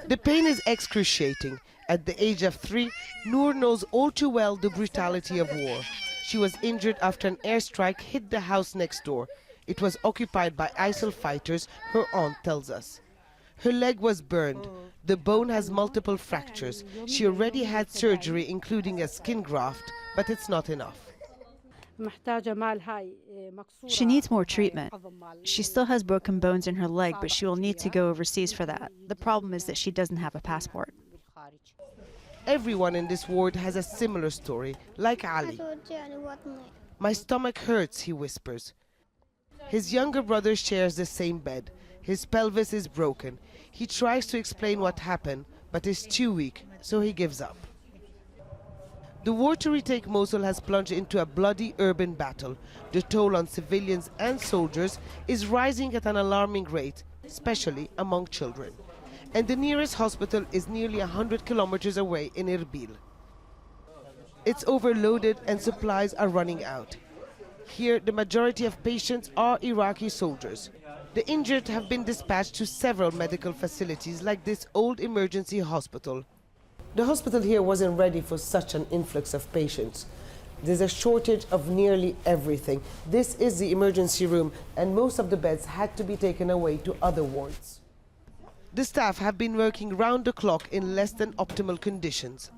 The pain is excruciating. At the age of 3, Noor knows all too well the brutality of war. She was injured after an airstrike hit the house next door. It was occupied by ISIL fighters, her aunt tells us. Her leg was burned. The bone has multiple fractures. She already had surgery, including a skin graft, but it's not enough. She needs more treatment. She still has broken bones in her leg, but she will need to go overseas for that. The problem is that she doesn't have a passport. Everyone in this ward has a similar story, like Ali. My stomach hurts, he whispers. His younger brother shares the same bed. His pelvis is broken. He tries to explain what happened, but is too weak, so he gives up. The war to retake Mosul has plunged into a bloody urban battle. The toll on civilians and soldiers is rising at an alarming rate, especially among children. And the nearest hospital is nearly 100 kilometers away in ERBIL. It's overloaded and supplies are running out. Here, the majority of patients are Iraqi soldiers. The injured have been dispatched to several medical facilities like this old emergency hospital. The hospital here wasn't ready for such an influx of patients. There's a shortage of nearly everything. This is the emergency room, and most of the beds had to be taken away to other wards. The staff have been working round the clock in less than optimal conditions.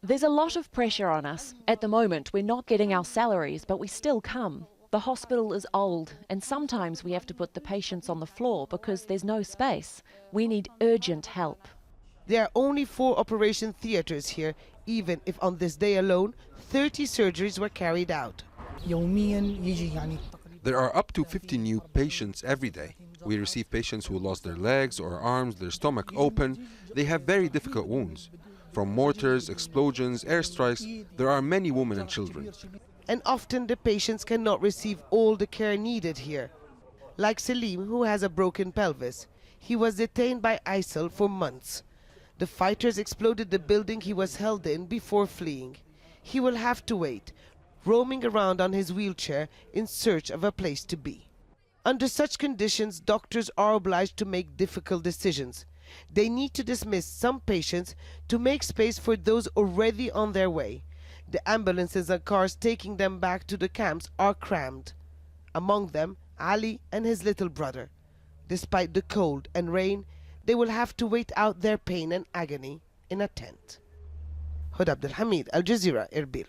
There's a lot of pressure on us. At the moment, we're not getting our salaries, but we still come. The hospital is old, and sometimes we have to put the patients on the floor because there's no space. We need urgent help. There are only 4 operation theaters here, even if on this day alone, 30 surgeries were carried out. There are up to 50 new patients every day. We receive patients who lost their legs or arms, their stomach open. They have very difficult wounds. From mortars, explosions, airstrikes, there are many women and children. And often the patients cannot receive all the care needed here. Like Selim, who has a broken pelvis. He was detained by ISIL for months. The fighters exploded the building he was held in before fleeing. He will have to wait, roaming around on his wheelchair in search of a place to be. Under such conditions, doctors are obliged to make difficult decisions. They need to dismiss some patients to make space for those already on their way. The ambulances and cars taking them back to the camps are crammed. Among them, Ali and his little brother. Despite the cold and rain, they will have to wait out their pain and agony in a tent. Hoda Abdel-Hamid, Al Jazeera, Erbil.